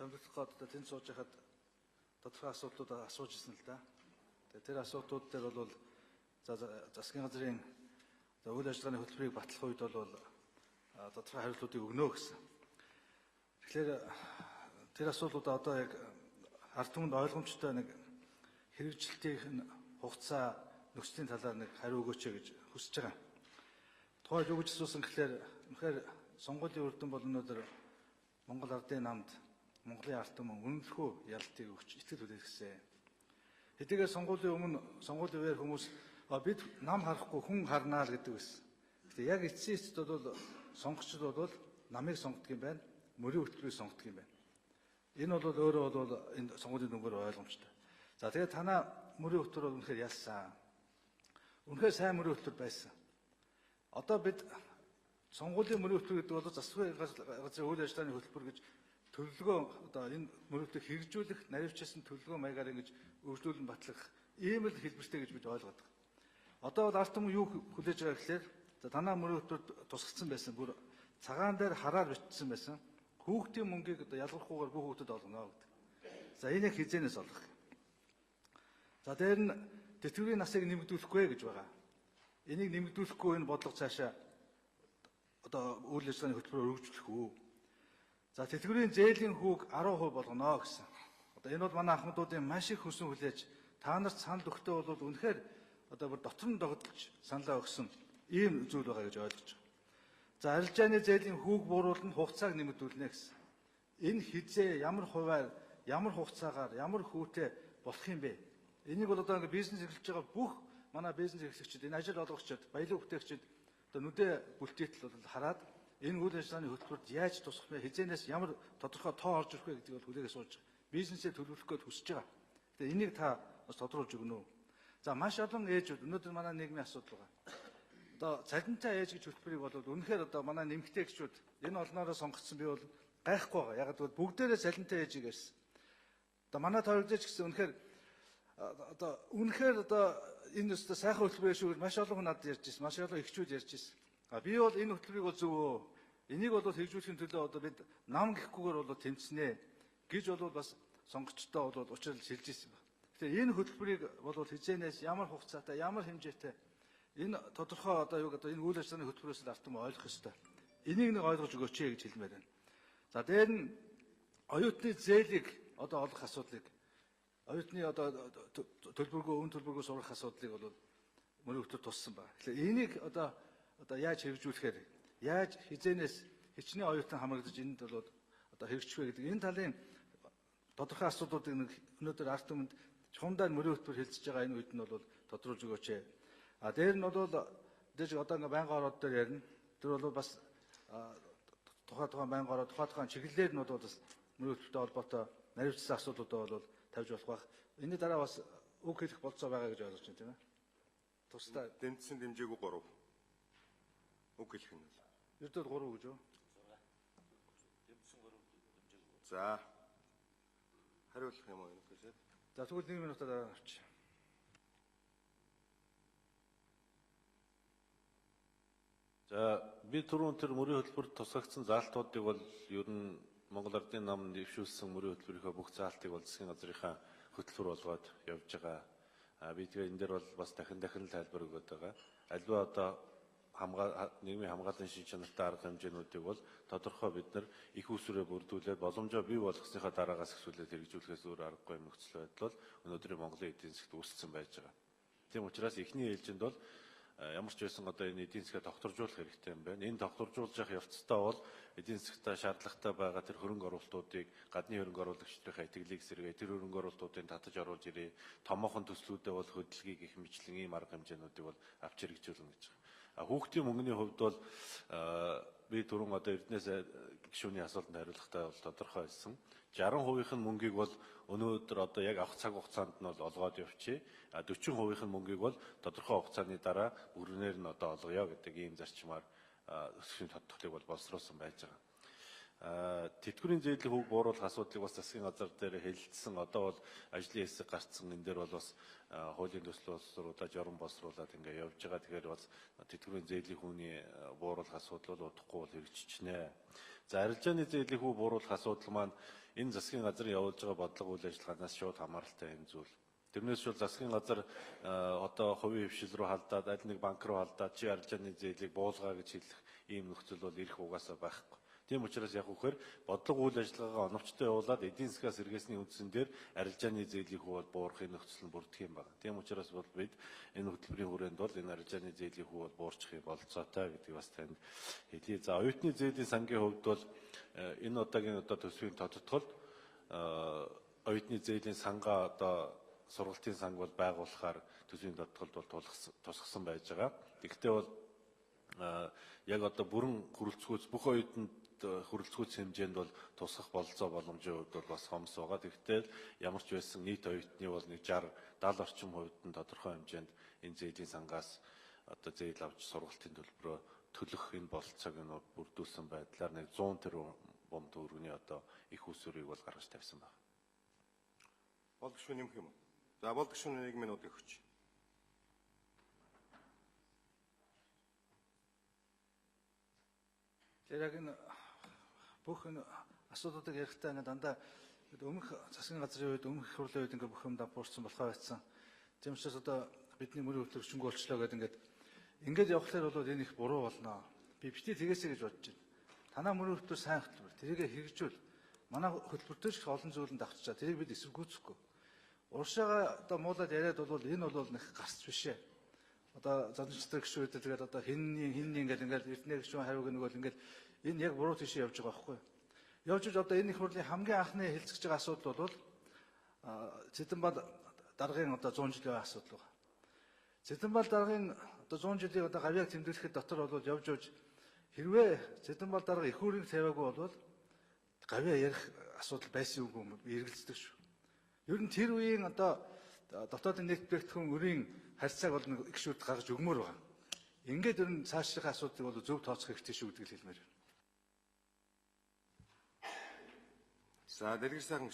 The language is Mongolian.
томилох гээд одоо тэнд сууж байхад тодорхой асуудлуудаа асууж ирсэн л да. Тэгээд тэр асуудлууд дээр бол засгийн газрын үйл ажиллагааны хөтөлбөрийг батлах үед бол тодорхой хариултуудыг өгнө гэсэн. Тэгэхээр тэр асуудлуудаа одоо яг ард түмэнд ойлгомжтой нэг хэрэгжилтийн хугацаа нөхцөлийн талаар нэг хариу өгөөч гэж хүсэж байгаа. Тухайд юу гэж асуусан гэхээр үнэхээр сонгуулийн үр дүн бол өнөөдөр Монгол Ардын намд Монголын ард түмэн үнэлэхүй ялалтыг өгч итгэл хүлээсэн. Хэдийгээр сонгуулийн өмнө сонгуулийн үеэр хүмүүс бид нам харахгүй хүн харнаа л гэдэг байсан. Гэхдээ яг эцсийн эцэд бол сонгогчд бол намыг сонгодог юм байна, мөрийн хөтөлбөрийг сонгодог юм байна. Энэ бол өөрөө бол энэ сонгуулийн дүнгээр ойлгомжтой. За тэгээд танаа мөрийн хөтөлбөр бол үнэхээр ялсан. Үнэхээр сайн мөрийн хөтөлбөр байсан. Одоо бид сонгуулийн мөрийн хөтөлбөр гэдэг бол засгийн газрын үйл ажиллагааны хөтөлбөр гэж төлөвлөгөө одоо энэ мөрийн хөтөлбөрийг хэрэгжүүлэх, наривчилсан төлөвлөгөө маягаар ингэж өргөжлүүлэн батлах ийм л хэлбэртэй гэж бид ойлгоод байгаа. Одоо бол ард түмэн юу хүлээж байгаа гэхээр танаа мөрийн хөтөлбөрт тусгацсан байсан бүр цагаан дээр хараар бичсэн байсан. Хүүхдийн мөнгийг одоо ялгархгүйгээр бүх хүүхдэд олгоно гэдэг. За энийг хизээнээс олгох. За дээр нь тэтгэврийн насыг нэмэгдүүлэхгүй гэж байгаа. Энийг нэмэгдүүлэхгүй энэ бодлого цаашаа одоо үйл ажиллагааны хөтөлбөрөөр өргөжлөх үү. За тэтгэврийн зээлийн хүүг 10% болгоно гэсэн. Одоо энэ бол манай ахмадуудын маш их хүссэн хүлээж та нарт санал өгтөө бол үнэхээр одоо бүр дотор нь догдолж саналаа өгсөн ийм зүйл байгаа гэж ойлгож байгаа. За арилжааны зээлийн хүүг бууруулна, хугацааг нэмэгдүүлнэ гэсэн. Энэ хизээ ямар хуваар, ямар хугацаагаар, ямар хүүтэй болох юм бэ? Энийг бол одоо бизнес эрхэлж байгаа бүх манай бизнес эрхлэгчид, энэ ажил олгогчид, баялаг бүтээгчид одоо нүдэ бүлтийтэл бол хараад энэ үйл ажиллагааны хөтөлбөрт яаж тусах вэ? Хизээнээс ямар тодорхой тоо орж ирэх вэ гэдгийг бол хүлээгээс сууж байгаа. Бизнесээ төлөвлөх гээд хүсэж байгаа. Тэгээ энийг та бас тодруулж өгнө үү? За маш олон ээжүүд өнөөдөр манай нийгмийн асуудал байгаа. Одоо цалинтай ээж гэж хөтөлбөрийг бол үнэхээр одоо манай нэмэгтэй гişүүд энэ олноороо сонгогдсон би бол гайхгүй байгаа. Яг гэвэл бүгдээрээ цалинтай ээжийг ярьсан. Одоо манай тойрогдож гэсэн үнэхээр одоо энэ өстө сайхан хөтөлбөр шүү гэж маш олон хүн надад ярьж ирсэн. Маш олон эхчүүд ярьж ирсэн. Би бол энэ хөтөлбөрийг бол зөв өө. Энийг бол хэрэгжүүлэхийн төлөө одоо бид нам гэхгүйгээр бол тэмцэнэ гэж бол бас сонгогчдоо бол учрал шилжиж ирсэн байна. Тэгэхээр энэ хөтөлбөрийг бол хизээнээс ямар хугацаатай, ямар хэмжээтэй энэ тодорхой одоо юу гэдэг энэ үйл ажиллагааны хөтөлбөрөөс л ард түмэн ойлгох ёстой. Энийг нэг ойлгож өгөөч гэж хэлмээр байна. За дээр нь оюутны зээлийг одоо олох асуудлыг оюутны одоо төлбөргөө өн төлбөргөө сурах асуудлыг бол мөрийн хөтөлбөр туссан байна. Тэгэхээр энийг одоо яаж хэрэгжүүлэхээр яаж хизээнээс хичнээн оюутан хамрагдаж энд бол одоо хэрэгжих вэ гэдэг энэ талын тодорхой асуудлуудыг нэг өнөөдөр ард түмэнд чухамдаа мөрийн хөтөлбөр хэлцэж байгаа энэ үед нь бол тодруулж өгөөч. Дээр нь бол дэж одоо ингээ байнгын ороод дээр ярина. Тэр бол бас тухайн байнгын ороод тухайн чиглэлээр нь бол бас мөрийн хөтөлбөртэй холбоотой наривчлсан асуудлуудаа бол тавьж болох байх. Энэний дараа бас үг хэлэх болцоо байгаа гэж ойлгож байна тийм ээ. Тусдаа дэмжсэн дэмжээгүй 3. Үг хэлэх нь бол. Ердөө 3 гэж юу? Дэмжсэн 3 дэмжээгүй. За. Хариулах юм уу энэ гэж. За тэгвэл 1 минутаа дараа авчих. За би түрүүн тэр мөрийн хөтөлбөрт тусгагдсан заалтуудыг бол ер нь Монгол Ардын намд дэвшүүлсэн мөрийн хөтөлбөрийнхөө бүх заалтыг бол засгийн газрынхаа хөтөлбөр болгоод явж байгаа. Би тэгээ энэ дээр бол бас дахин тайлбар өгöd байгаа. Альва одоо нийгмийн хамгааллын шин чанартай арга хэмжээнүүдийг бол тодорхой бид нар их усүрээ бүрдүүлээд боломжоо бий болгосныхаа дараагаас эхлүүлээд хэрэгжүүлэхээс өөр аргагүй нөхцөл байдал бол өнөөдрийн Монголын эдийн засгт үүссэн байж байгаа. Тийм учраас эхний ээлжинд бол ямар ч байсан одоо энэ эдийн засгаа тогтворжуулах хэрэгтэй юм байна. Энэ тогтворжуулж явах явцдаа бол эдийн засгтаа шаардлагатай байгаа тэр хөрөнгө оруулалтуудыг гадны хөрөнгө оруулагчдынхаа итгэлийг сэргээ, тэр хөрөнгө оруулалтуудыг татаж оруулж ирээ. Томоохон төслүүдэд бол хөдөлгөөг их мэтлэн ийм арга хэмжээнүүдийг бол авч хэрэгжүүлнэ гэж байна. Хүүхдийн мөнгөний хувьд бол би түрүүн одоо Эрдэнэс гишүүний асуултанд хариулахдаа бол тодорхой хэлсэн. 60% нь мөнгийг бол өнөөдөр одоо яг авах цаг хугацаанд нь бол олгоод явчих. 40% нь мөнгийг бол тодорхой хугацааны дараа бүрнээр нь одоо олгоё гэдэг ийм зарчмаар өсвөрийн тодтолтыг бол боловсруулсан байж байгаа. Тэтгэврийн зээлийн хүүг бууруулах асуудлыг бас засгийн газар дээр хэлэлцсэн. Одоо бол ажлын хэсэг гарцсан энэ дээр бол бас хуулийн төсөл боловсруулаад, журам боловсруулаад ингээ явж байгаа. Тэгэхээр бол тэтгэврийн зээлийн хүүний бууруулах асуудал бол удахгүй бол хэрэгжиж байна. За арилжааны зээлийг хүү бууруулах асуудал маань энэ засгийн газрын явуулж байгаа бодлого үйл ажиллагаанаас шууд хамааралтай энэ зүйл. Тэрнээс шууд засгийн газар одоо хувийн хвшил рүү халдаад аль нэг банк руу халдаад чи арилжааны зээлийг буулгаа гэж хэлэх ийм нөхцөл бол ирэх угаасаа байхгүй. Тийм учраас яг үхээр бодлого үйл ажиллагаагаа оновчтой явуулаад эдийн засгаас эргээсний үндсэн дээр арилжааны зээлийг хүү буурахын нөхцөл нь бүрдэх юм байна. Тийм учраас бол бид энэ хөтөлбөрийн хүрээнд бол энэ арилжааны зээлийг хүү буурчихыг бололцоотой гэдгийг бас танд хэлье. За оюутны зээлийн сангийн хувьд бол энэ удаагийн төсвийн тодтолд оюутны зээлийн сангаа одоо сургалтын санг бол байгуулахаар төсвийн тодтолд бол тусгасан байж байгаа. Гэхдээ бол яг одоо бүрэн хүрэлцгүүц бүх оюутанд хүрэлцгүүц хэмжээнд бол тусгах бололцоо боломжийн хувьд бол бас хомс байгаа. Тэгэхдээ ямар ч байсан нийт оюутны бол нэг 60-70 орчим хувьд нь тодорхой хэмжээнд энэ зээлийн сангаас одоо зээл авч сургалтын төлбөрөө төлөх энэ бололцоог нь бүрдүүлсэн байдлаар нэг 100 тэрбум төгрөгийн одоо их усүрийг бол гаргаж тавьсан байна. Болдгошгүй нэмэх юм уу? За болдгошгүй 1 минут өгч. Тэр яг энэ бүх энэ асуудлуудыг ярихдаа ингээд дандаа өмнөх засгийн газрын үед өмнөх их хурлын үед ингээд бүх юм дампуурсан болохоор байсан. Тийм учраас одоо бидний мөрийн хөтөлбөрчөнгөө болчлоо гэдэг ингээд явхлаар бол энэ их буруу болно. Би битгий тэгээсэй гэж бодож байна. Танаа мөрийн хөтөлбөр сайн хөтөлбөр. Тэрийг хэрэгжүүл. Манай хөтөлбөртөө ч их олон зүйлэнд давтчихаа. Тэрийг бид эсэргүүцэхгүй. Уршаага одоо муулаад яриад бол энэ бол нэг гарц биш ээ. Одоо задчдаг гişүүд тэгээд одоо хинний ингээд эрдэнэ гişүүн хариуг нэг бол ингээд энэ яг буруу тийш явж байгаа байхгүй. Явж иж одоо энэ их хурлын хамгийн анхны хэлцэж байгаа асуудал бол Цэдэнбал даргын одоо 100 жилийн асуудал байна. Цэдэнбал даргын одоо 100 жилийн одоо гавьяаг тэмдэглэхэд дотор бол явж хэрвээ Цэдэнбал дарга их хурлыг тавиагүй бол гавьяа ярих асуудал байсан үгүй юм эргэлздэг шүү. Ер нь тэр үеийн одоо дотоодын нийт бүтээгдэхүүн өрийн харьцааг бол нэг гişүүд гаргаж өгмөр байгаа. Ингээд ер нь цаашрах асуудлыг бол зөв тооцох хэрэгтэй шүү гэдгийг хэлмээр байна. За дэлгэр сайхан